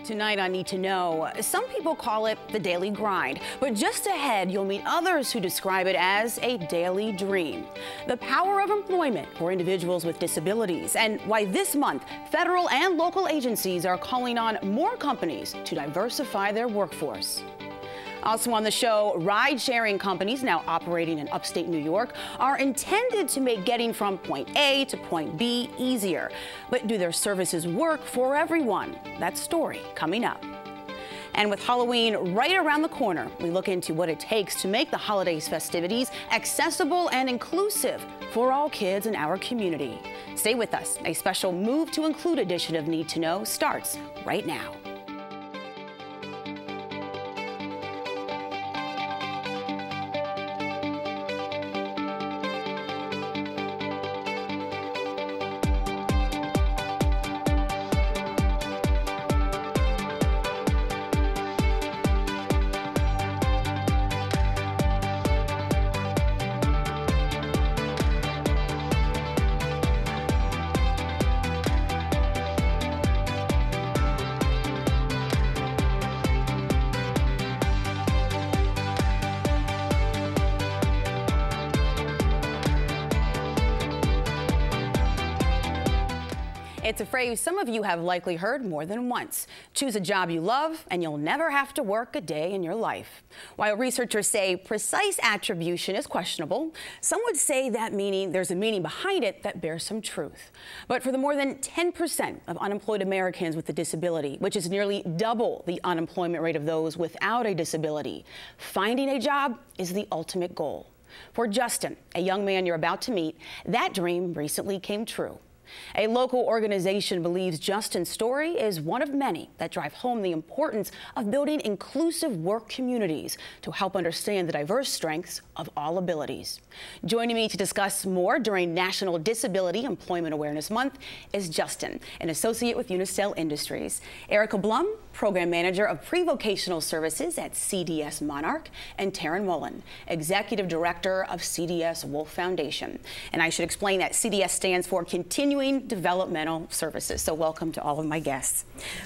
Tonight on Need to Know, some people call it the daily grind, but just ahead you'll meet others who describe it as a daily dream. The power of employment for individuals with disabilities and why this month federal and local agencies are calling on more companies to diversify their workforce. Also on the show, ride-sharing companies now operating in upstate New York are intended to make getting from point A to point B easier. But do their services work for everyone? That story coming up. And with Halloween right around the corner, we look into what it takes to make the holidays festivities accessible and inclusive for all kids in our community. Stay with us. A special Move to Include edition of Need to Know starts right now. It's a phrase some of you have likely heard more than once. Choose a job you love and you'll never have to work a day in your life. While researchers say precise attribution is questionable, some would say that there's a meaning behind it that bears some truth. But for the more than 10% of unemployed Americans with a disability, which is nearly double the unemployment rate of those without a disability, finding a job is the ultimate goal. For Justin, a young man you're about to meet, that dream recently came true. A local organization believes Justin's story is one of many that drive home the importance of building inclusive work communities to help understand the diverse strengths of all abilities. Joining me to discuss more during National Disability Employment Awareness Month is Justin, an associate with Unicel Industries, Erica Blum, Program Manager of Pre-Vocational Services at CDS Monarch, and Taryn Mullen, Executive Director of CDS Wolf Foundation. And I should explain that CDS stands for Continuing Developmental Services. So welcome to all of my guests.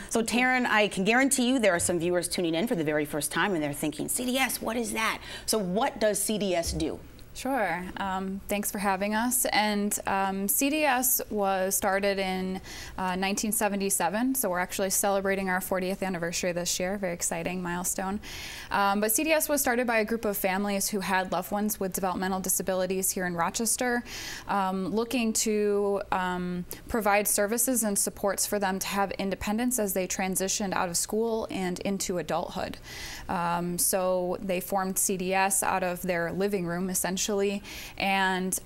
So Taryn, I can guarantee you there are some viewers tuning in for the very first time and they're thinking, CDS, what is that? So what does CDS do? Sure. Thanks for having us. And CDS was started in 1977, so we're actually celebrating our 40th anniversary this year. Very exciting milestone. But CDS was started by a group of families who had loved ones with developmental disabilities here in Rochester, looking to provide services and supports for them to have independence as they transitioned out of school and into adulthood. So they formed CDS out of their living room, essentially, and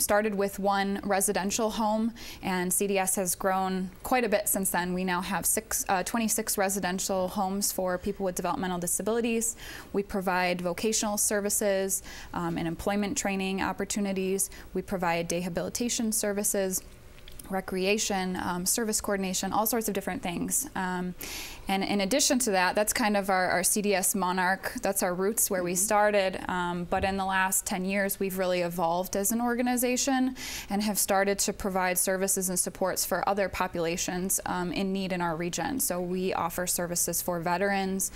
started with one residential home, and CDS has grown quite a bit since then. We now have 26 residential homes for people with developmental disabilities. We provide vocational services and employment training opportunities. We provide rehabilitation services, recreation, service coordination, all sorts of different things. And in addition to that, that's kind of our CDS Monarch. That's our roots where we started. But in the last 10 years, we've really evolved as an organization and have started to provide services and supports for other populations in need in our region. So we offer services for veterans,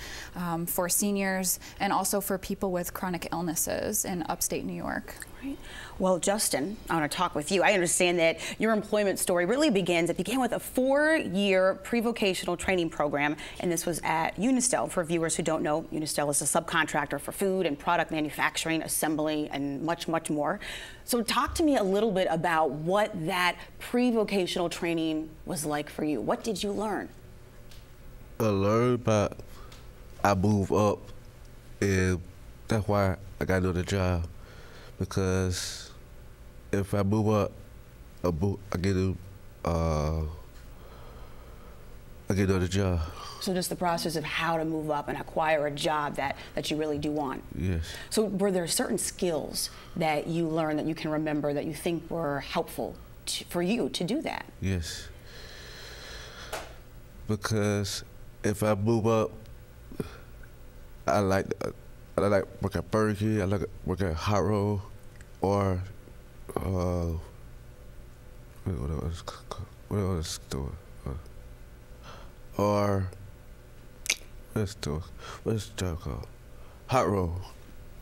for seniors, and also for people with chronic illnesses in upstate New York. Right. Well, Justin, I want to talk with you. I understand that your employment story really began with a 4-year pre-vocational training program, and this was at Unicel. For viewers who don't know, Unicel is a subcontractor for food and product manufacturing, assembly, and much, much more. So talk to me a little bit about what that pre-vocational training was like for you. What did you learn? I learned about I move up, and that's why I got another job. Because if I move up, I get another job. So just the process of how to move up and acquire a job that you really do want. Yes. So were there certain skills that you learned that you can remember that you think were helpful for you to do that? Yes. Because if I move up, I like work at Burger King, I like work at Hot Roll, or what else store? Or what's the job called? Hot roll.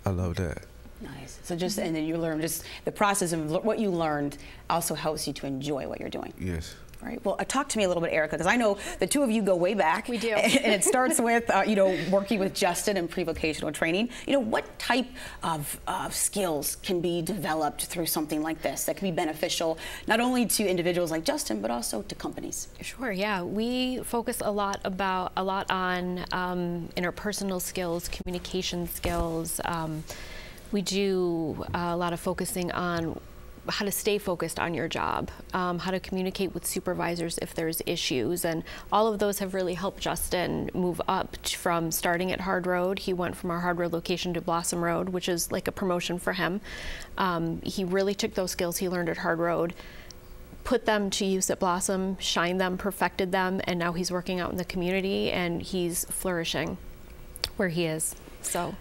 I love that. Nice. So just, and then you learn just the process of what you learned also helps you to enjoy what you're doing. Yes. All right. Well, talk to me a little bit, Erica, because I know the two of you go way back. We do. And it starts with, you know, working with Justin and pre-vocational training. You know, what type of skills can be developed through something like this that can be beneficial not only to individuals like Justin, but also to companies? Sure. Yeah, we focus a lot on interpersonal skills, communication skills. We do a lot of focusing on how to stay focused on your job, how to communicate with supervisors if there's issues, and all of those have really helped Justin move up from starting at Hard Road. He went from our Hard Road location to Blossom Road, which is like a promotion for him. He really took those skills he learned at Hard Road, put them to use at Blossom, shined them, perfected them, and now he's working out in the community and he's flourishing where he is. So.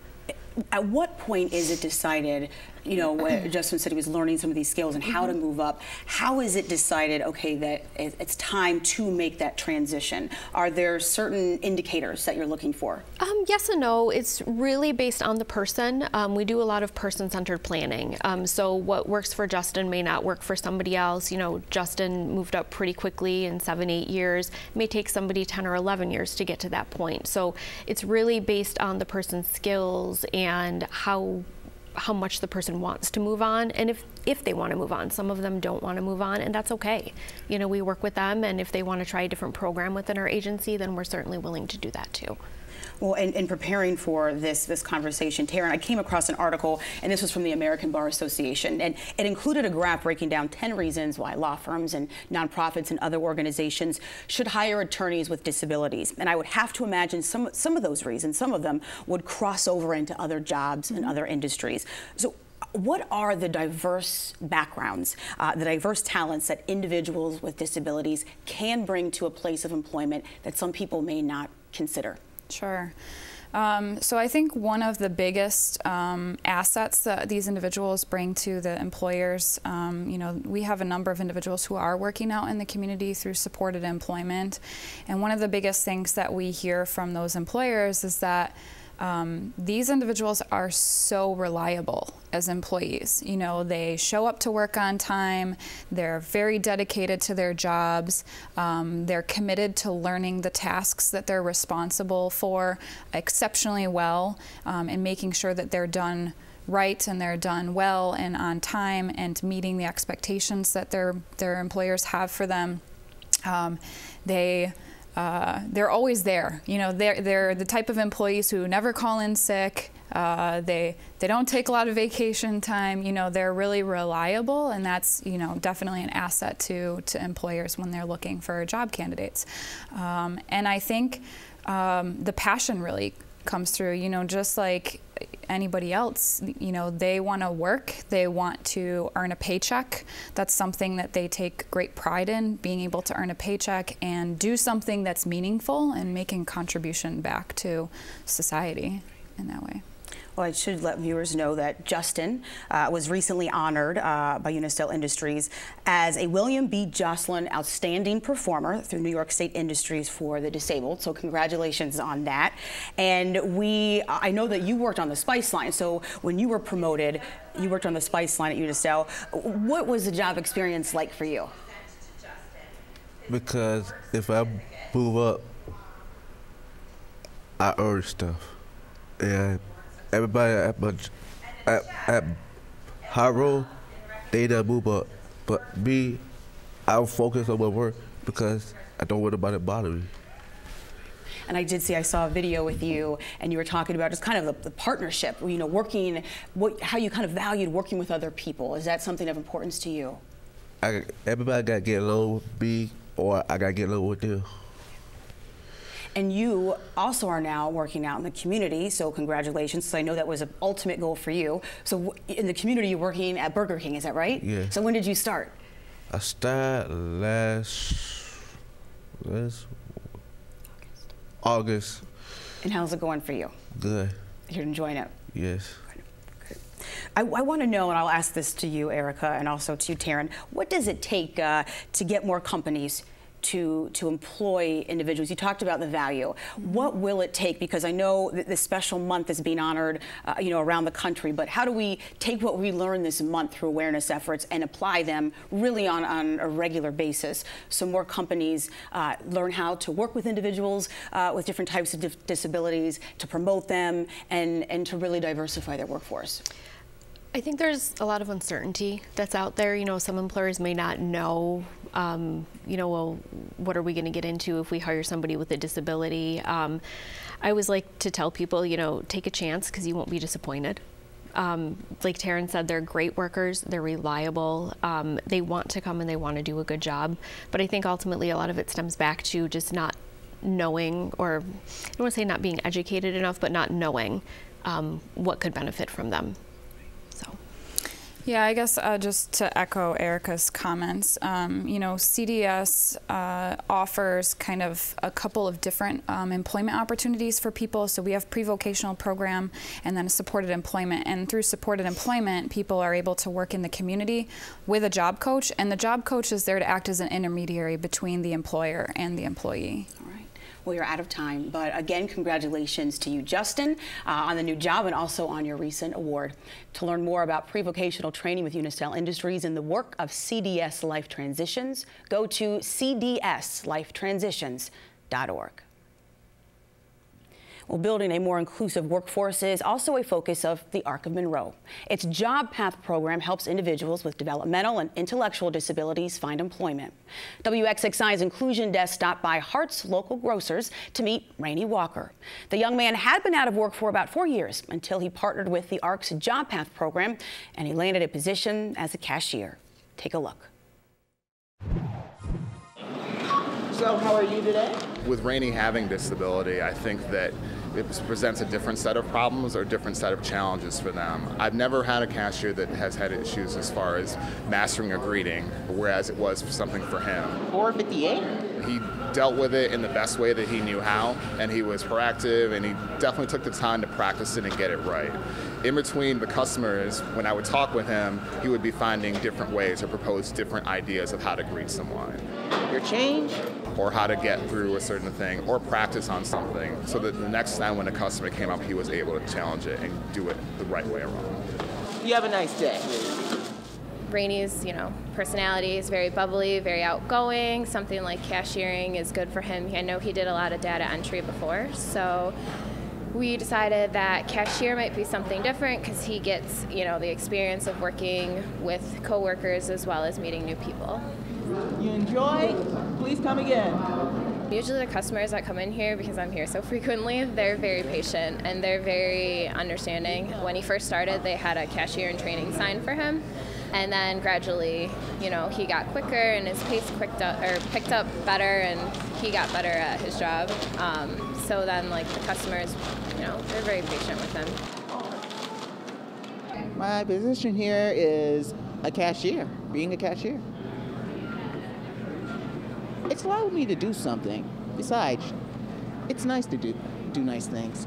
At what point is it decided, you know, when Justin said he was learning some of these skills and how to move up, how is it decided, okay, that it's time to make that transition? Are there certain indicators that you're looking for? Yes and no. It's really based on the person. We do a lot of person-centered planning. So what works for Justin may not work for somebody else. You know, Justin moved up pretty quickly in 7-8 years. It may take somebody 10 or 11 years to get to that point. So it's really based on the person's skills and how much the person wants to move on, and if they want to move on. Some of them don't want to move on, and that's okay. You know, we work with them, and if they want to try a different program within our agency, then we're certainly willing to do that too. Well, in preparing for this conversation, Taryn, I came across an article, and this was from the American Bar Association, and it included a graph breaking down 10 reasons why law firms and nonprofits and other organizations should hire attorneys with disabilities. And I would have to imagine some of those reasons, some of them would cross over into other jobs and other industries. So what are the diverse backgrounds, the diverse talents that individuals with disabilities can bring to a place of employment that some people may not consider? Sure. So I think one of the biggest assets that these individuals bring to the employers, you know, we have a number of individuals who are working out in the community through supported employment. And one of the biggest things that we hear from those employers is that these individuals are so reliable as employees. You know, they show up to work on time, they're very dedicated to their jobs, they're committed to learning the tasks that they're responsible for exceptionally well, and making sure that they're done right and they're done well and on time and meeting the expectations that their employers have for them. They're always there. You know, they're the type of employees who never call in sick. They don't take a lot of vacation time. You know, they're really reliable, and that's, you know, definitely an asset to employers when they're looking for job candidates. And I think the passion really comes through. You know, just like anybody else, you know, they want to work, they want to earn a paycheck. That's something that they take great pride in, being able to earn a paycheck and do something that's meaningful and making contribution back to society in that way. Well, I should let viewers know that Justin was recently honored by Unistel Industries as a William B. Jocelyn Outstanding Performer through New York State Industries for the Disabled. So congratulations on that. And I know that you worked on the Spice line. So when you were promoted, you worked on the Spice line at Unistel. What was the job experience like for you? Because if I move up, I earn stuff. And everybody at Hard Road, they don't move up. But me, I'll focus on my work because I don't want nobody to bother me. And I saw a video with you, and you were talking about just kind of the partnership, you know, how you kind of valued working with other people. Is that something of importance to you? Everybody got to get along with me, or I got to get along with them. And you also are now working out in the community, so congratulations. So I know that was an ultimate goal for you. So in the community, you're working at Burger King, is that right? Yeah. So when did you start? I started last August. And how's it going for you? Good. You're enjoying it? Yes. I want to know, and I'll ask this to you, Erica, and also to you, Taryn, what does it take to get more companies to employ individuals? You talked about the value. What will it take? Because I know that this special month is being honored, around the country, but how do we take what we learned this month through awareness efforts and apply them really on a regular basis so more companies learn how to work with individuals with different types of disabilities, to promote them, and to really diversify their workforce? I think there's a lot of uncertainty that's out there. Some employers may not know, well, what are we going to get into if we hire somebody with a disability? I always like to tell people, take a chance because you won't be disappointed. Like Taryn said, they're great workers, they're reliable, they want to come and they want to do a good job. But I think ultimately a lot of it stems back to just not knowing, or I don't want to say not being educated enough, but not knowing what could benefit from them. Yeah, I guess just to echo Erica's comments, CDS offers kind of a couple of different employment opportunities for people. So we have pre-vocational program and then supported employment. And through supported employment, people are able to work in the community with a job coach. And the job coach is there to act as an intermediary between the employer and the employee. Well, you're out of time, but again, congratulations to you, Justin, on the new job and also on your recent award. To learn more about pre-vocational training with Unicel Industries and the work of CDS Life Transitions, go to cdslifetransitions.org. Well, building a more inclusive workforce is also a focus of the Arc of Monroe. Its Job Path program helps individuals with developmental and intellectual disabilities find employment. WXXI's Inclusion Desk stopped by Hart's local grocers to meet Rainey Walker. The young man had been out of work for about 4 years until he partnered with the Arc's Job Path program, and he landed a position as a cashier. Take a look. So how are you today? With Rainey having disability, I think that it presents a different set of problems or a different set of challenges for them. I've never had a cashier that has had issues as far as mastering a greeting, whereas it was something for him. 458? He dealt with it in the best way that he knew how, and he was proactive, and he definitely took the time to practice it and get it right. In between the customers, when I would talk with him, he would be finding different ways or propose different ideas of how to greet someone. Your change? Or how to get through a certain thing, or practice on something, so that the next time when a customer came up, he was able to challenge it and do it the right way around. You have a nice day. Rainey's, personality is very bubbly, very outgoing. Something like cashiering is good for him. I know he did a lot of data entry before, so we decided that cashier might be something different because he gets, the experience of working with coworkers as well as meeting new people. You enjoy? Please come again. Usually the customers that come in here, because I'm here so frequently, they're very patient and they're very understanding. When he first started, they had a cashier in training sign for him. And then gradually, he got quicker and his pace picked up better, and he got better at his job. So then, the customers, they're very patient with him. My position here is a cashier, being a cashier. It's allowed me to do something. Besides, it's nice to do nice things.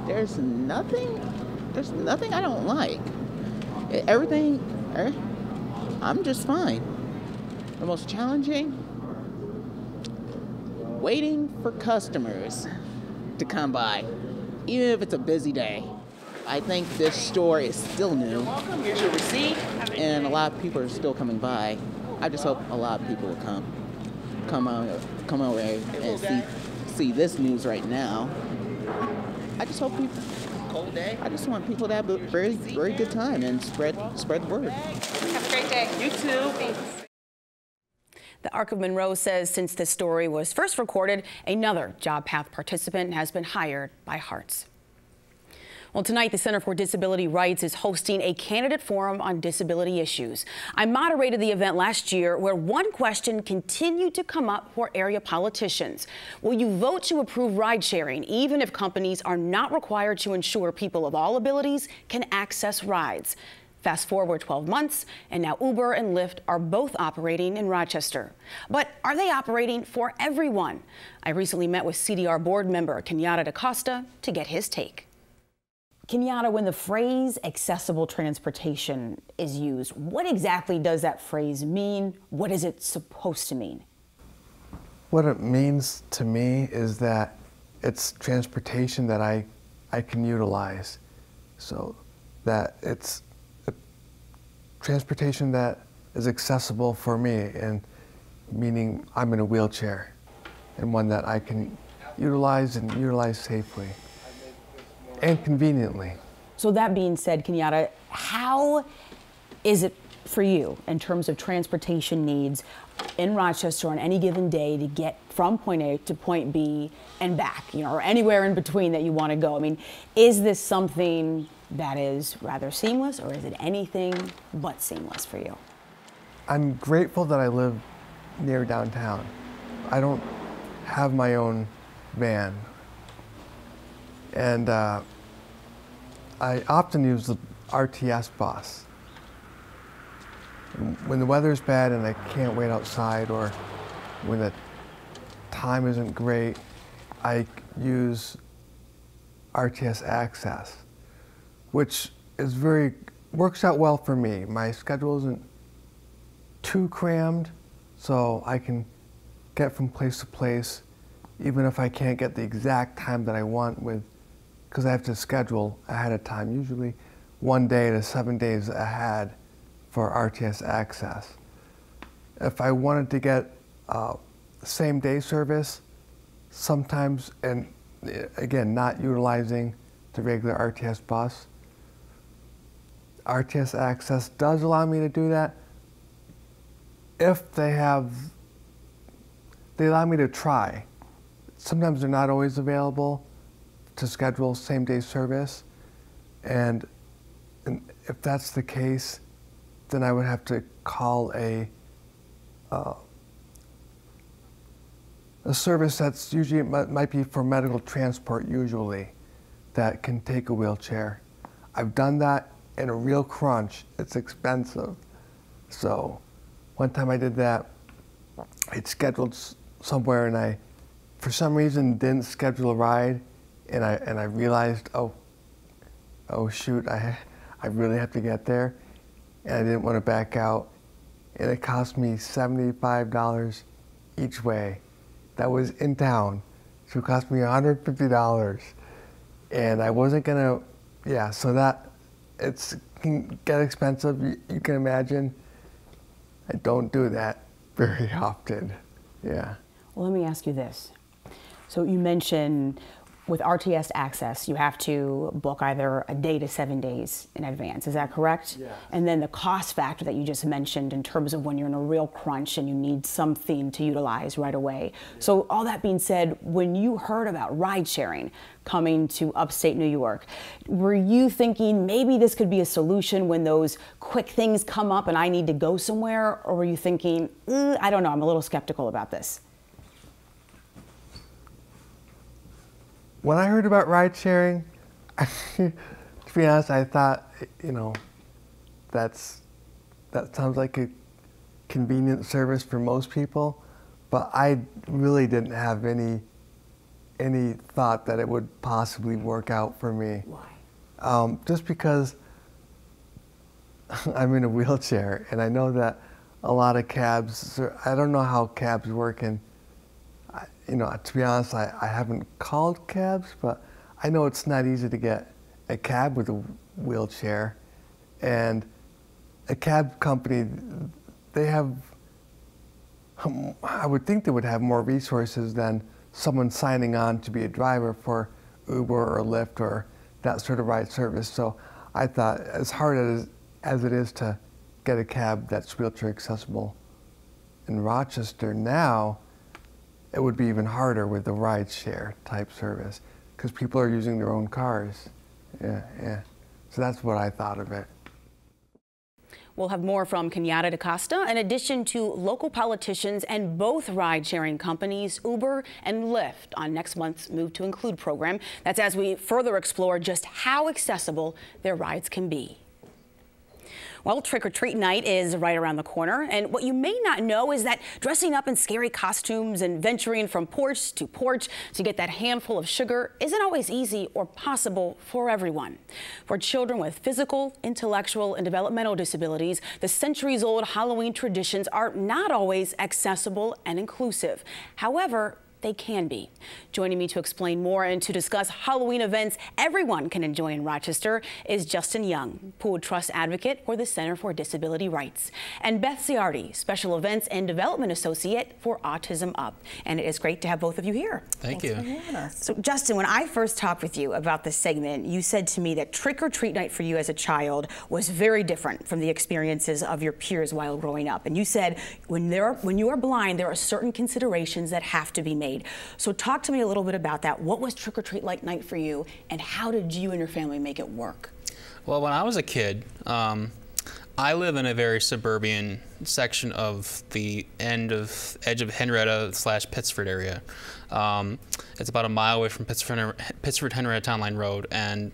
There's nothing I don't like. Everything, I'm just fine. The most challenging, waiting for customers to come by, even if it's a busy day. I think this store is still new. Welcome, here's your receipt. And a lot of people are still coming by. I just hope a lot of people will come over and see this news right now. I just hope people. Cold day. I just want people to have a very, very good time and spread the word. Have a great day. You too. Thanks. The Arc of Monroe says since this story was first recorded, another Job Path participant has been hired by Hart's. Well, tonight, the Center for Disability Rights is hosting a candidate forum on disability issues. I moderated the event last year where one question continued to come up for area politicians. Will you vote to approve ride sharing, even if companies are not required to ensure people of all abilities can access rides? Fast forward 12 months, and now Uber and Lyft are both operating in Rochester. But are they operating for everyone? I recently met with CDR board member Kenyatta DaCosta to get his take. Kenyatta, when the phrase accessible transportation is used, what exactly does that phrase mean? What is it supposed to mean? What it means to me is that it's transportation that I can utilize. So that it's a transportation that is accessible for me, and meaning I'm in a wheelchair, and one that I can utilize and utilize safely and conveniently. So that being said, Kenyatta, how is it for you in terms of transportation needs in Rochester on any given day to get from point A to point B and back, or anywhere in between that you want to go? I mean, is this something that is rather seamless, or is it anything but seamless for you? I'm grateful that I live near downtown. I don't have my own van, and I often use the RTS bus. When the weather's bad and I can't wait outside, or when the time isn't great, I use RTS Access, which is works out well for me. My schedule isn't too crammed, so I can get from place to place, even if I can't get the exact time that I want, because I have to schedule ahead of time, usually 1 day to 7 days ahead for RTS Access. If I wanted to get same day service, sometimes, and again, not utilizing the regular RTS bus, RTS Access does allow me to do that if they allow me to try. Sometimes they're not always available to schedule same day service, and if that's the case, then I would have to call a service that's usually, might be for medical transport usually, that can take a wheelchair. I've done that in a real crunch. It's expensive. So one time I did that, I'd scheduled somewhere and I, for some reason, didn't schedule a ride, and I realized, oh shoot, I really have to get there. And I didn't want to back out, and it cost me $75 each way. That was in town, so it cost me $150, and I wasn't gonna, so that can get expensive. You can imagine. I don't do that very often. Yeah. Well, let me ask you this. So you mentioned with RTS Access, you have to book either a day to 7 days in advance. Is that correct? Yeah. And then the cost factor that you just mentioned in terms of when you're in a real crunch and you need something to utilize right away. Yeah. So all that being said, when you heard about ride sharing coming to upstate New York, were you thinking maybe this could be a solution when those quick things come up and I need to go somewhere? Or were you thinking, I don't know, I'm a little skeptical about this? When I heard about ride sharing, to be honest, I thought, that sounds like a convenient service for most people, but I really didn't have any thought that it would possibly work out for me. Why? Just because I'm in a wheelchair, and I know that a lot of cabs, I don't know how cabs work, and to be honest, I haven't called cabs, but I know it's not easy to get a cab with a wheelchair. And a cab company, they have, I would think they would have more resources than someone signing on to be a driver for Uber or Lyft or that sort of ride service. So I thought, as hard as it is to get a cab that's wheelchair accessible in Rochester now, it would be even harder with the ride share type service because people are using their own cars. Yeah. So that's what I thought of it. We'll have more from Kenyatta DaCosta, in addition to local politicians and both ride-sharing companies, Uber and Lyft, on next month's Move to Include program. That's as we further explore just how accessible their rides can be. Well, trick-or-treat night is right around the corner, and what you may not know is that dressing up in scary costumes and venturing from porch to get that handful of sugar isn't always easy or possible for everyone. For children with physical, intellectual, and developmental disabilities, the centuries-old Halloween traditions are not always accessible and inclusive. However, they can be. Joining me to explain more and to discuss Halloween events everyone can enjoy in Rochester is Justin Young, Pool Trust Advocate for the Center for Disability Rights, and Beth Ciardi, Special Events and Development Associate for Autism Up. And it is great to have both of you here. Thank you. So Justin, when I first talked with you about this segment, you said to me that trick-or-treat night for you as a child was very different from the experiences of your peers while growing up. And you said when you are blind, there are certain considerations that have to be made. So talk to me a little bit about that. What was trick-or-treat like night for you, and how did you and your family make it work? Well, when I was a kid, I live in a very suburban section of the edge of Henrietta / Pittsford area. It's about a mile away from Pittsford Henrietta Town Line Road, and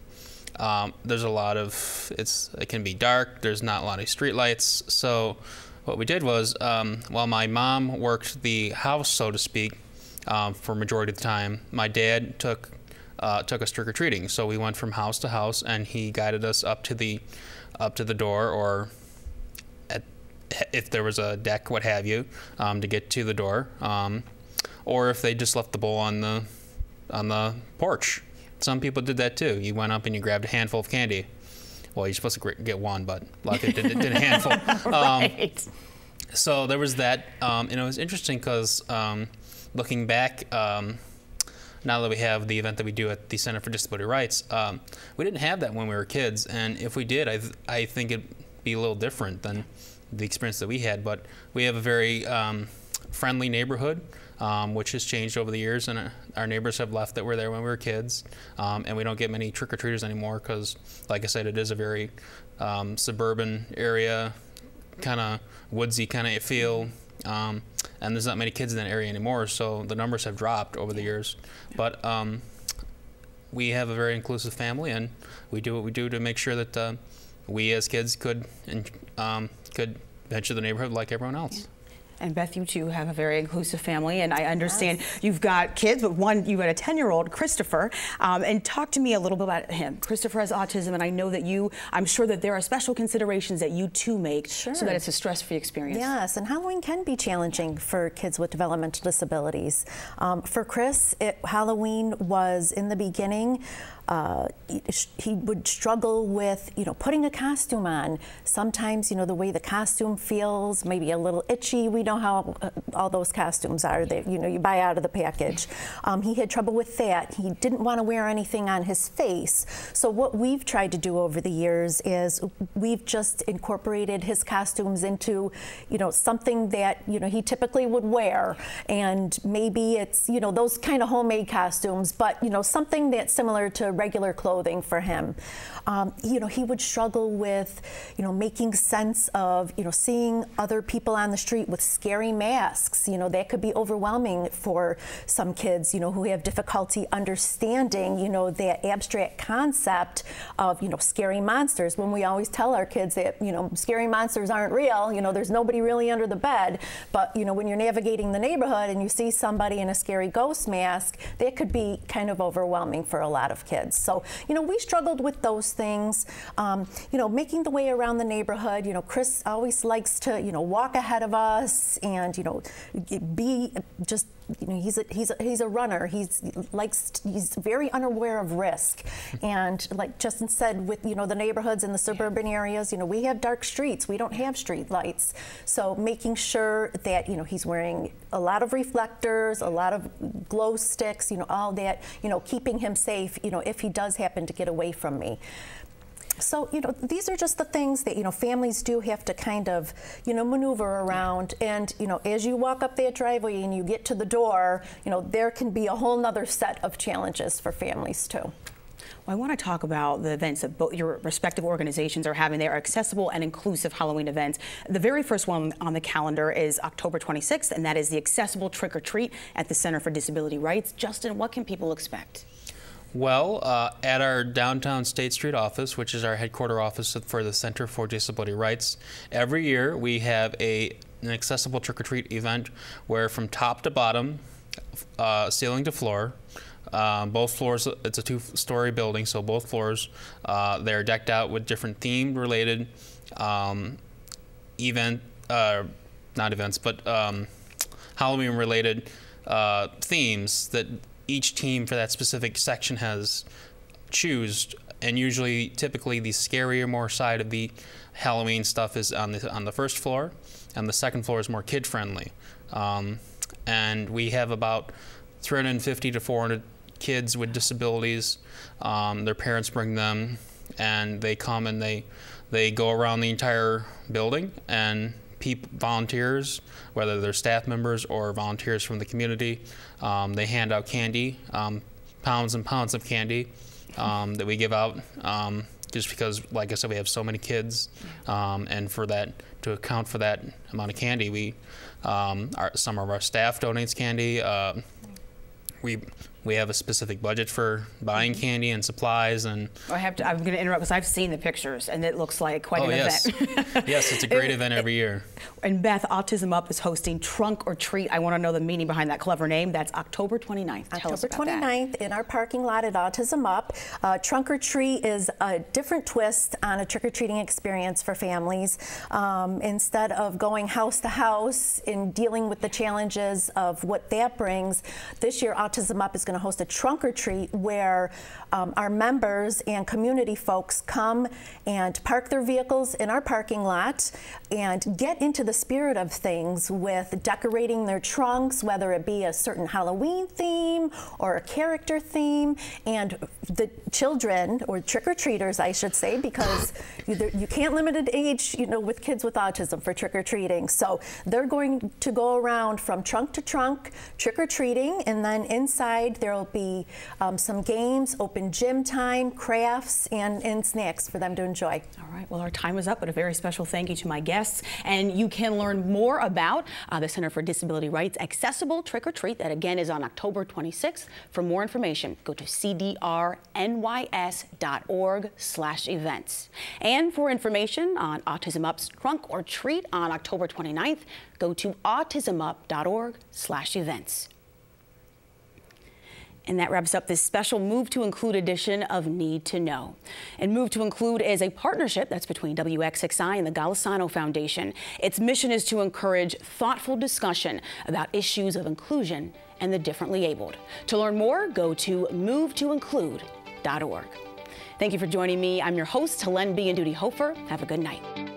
there's a lot of, it can be dark, there's not a lot of street lights. So what we did was, while my mom worked the house, so to speak, for majority of the time, my dad took us trick-or-treating. So we went from house to house, and he guided us up to the door, or if there was a deck, what have you, to get to the door, or if they just left the bowl on the porch. Some people did that too. You went up and you grabbed a handful of candy. Well, you're supposed to get one, but a lot of people did a handful. Right. So there was that, and it was interesting because looking back, now that we have the event that we do at the Center for Disability Rights, we didn't have that when we were kids, and if we did, I think it'd be a little different than the experience that we had. But we have a very friendly neighborhood, which has changed over the years, and our neighbors have left that were there when we were kids, and we don't get many trick-or-treaters anymore because, like I said, it is a very suburban area, kind of woodsy kind of feel. And there's not many kids in that area anymore, so the numbers have dropped over the years. But we have a very inclusive family, and we do what we do to make sure that we as kids could venture the neighborhood like everyone else. Yeah. And Beth, you two have a very inclusive family, and I understand you've got kids, but you've got a 10-year-old, Christopher, and talk to me a little bit about him. Christopher has autism, and I know that I'm sure that there are special considerations that you two make so that it's a stress-free experience. Yes, and Halloween can be challenging for kids with developmental disabilities. For Chris, Halloween was, in the beginning, he would struggle with, putting a costume on. Sometimes, the way the costume feels, maybe a little itchy. We know how all those costumes are that, you buy out of the package. He had trouble with that. He didn't want to wear anything on his face. So what we've tried to do over the years is we've just incorporated his costumes into, something that, he typically would wear. And maybe it's, those kind of homemade costumes, but, something that's similar to regular clothing for him. He would struggle with, making sense of, seeing other people on the street with scary masks. That could be overwhelming for some kids, who have difficulty understanding, that abstract concept of, scary monsters. When we always tell our kids that, scary monsters aren't real, there's nobody really under the bed. But, when you're navigating the neighborhood and you see somebody in a scary ghost mask, that could be kind of overwhelming for a lot of kids. So, we struggled with those things. Making the way around the neighborhood, Chris always likes to, walk ahead of us and, be just, he's a runner. He's very unaware of risk. And like Justin said, with, the neighborhoods in the suburban areas, we have dark streets. We don't have street lights. So making sure that, he's wearing a lot of reflectors, a lot of glow sticks, all that, keeping him safe, if he does happen to get away from me. So, these are just the things that, families do have to kind of, maneuver around. And, as you walk up that driveway and you get to the door, there can be a whole nother set of challenges for families too. Well, I want to talk about the events that both your respective organizations are having. They are accessible and inclusive Halloween events. The very first one on the calendar is October 26th, and that is the Accessible Trick or Treat at the Center for Disability Rights. Justin, what can people expect? Well, at our downtown State Street office, which is our headquarter office for the Center for Disability Rights, every year we have an accessible trick-or-treat event where from top to bottom, ceiling to floor, both floors, it's a 2-story building, so both floors, they're decked out with different theme-related Halloween-related themes that each team for that specific section has chosen, and typically the scarier more side of the Halloween stuff is on the first floor, and the second floor is more kid-friendly. And we have about 350 to 400 kids with disabilities. Their parents bring them, and they come and they go around the entire building, and volunteers, whether they're staff members or volunteers from the community, they hand out candy, pounds and pounds of candy that we give out, just because, like I said, we have so many kids, and to account for that amount of candy, some of our staff donates candy. We have a specific budget for buying candy and supplies, and I'm going to interrupt because I've seen the pictures and it looks like quite an event. Yes, it's a great event every year. And Beth, Autism Up is hosting Trunk or Treat. I want to know the meaning behind that clever name. That's October 29th. Tell us about that. October 29th in our parking lot at Autism Up. Trunk or Treat is a different twist on a trick-or-treating experience for families. Instead of going house to house and dealing with the challenges of what that brings, this year Autism Up is going to host a trunk or treat where our members and community folks come and park their vehicles in our parking lot and get into the spirit of things with decorating their trunks, whether it be a certain Halloween theme or a character theme. And the children, or trick-or-treaters I should say, because you can't limit an age, with kids with autism for trick-or-treating. So they're going to go around from trunk to trunk trick-or-treating, and then inside there will be some games, open gym time, crafts, and snacks for them to enjoy. All right, well, our time is up, but a very special thank you to my guests. And you can learn more about the Center for Disability Rights Accessible Trick or Treat. That again is on October 26th. For more information, go to cdrnys.org/events. And for information on Autism Up's Trunk or Treat on October 29th, go to autismup.org/events. And that wraps up this special Move to Include edition of Need to Know. And Move to Include is a partnership that's between WXXI and the Golisano Foundation. Its mission is to encourage thoughtful discussion about issues of inclusion and the differently abled. To learn more, go to movetoinclude.org. Thank you for joining me. I'm your host, Helen B. and Duty Hofer. Have a good night.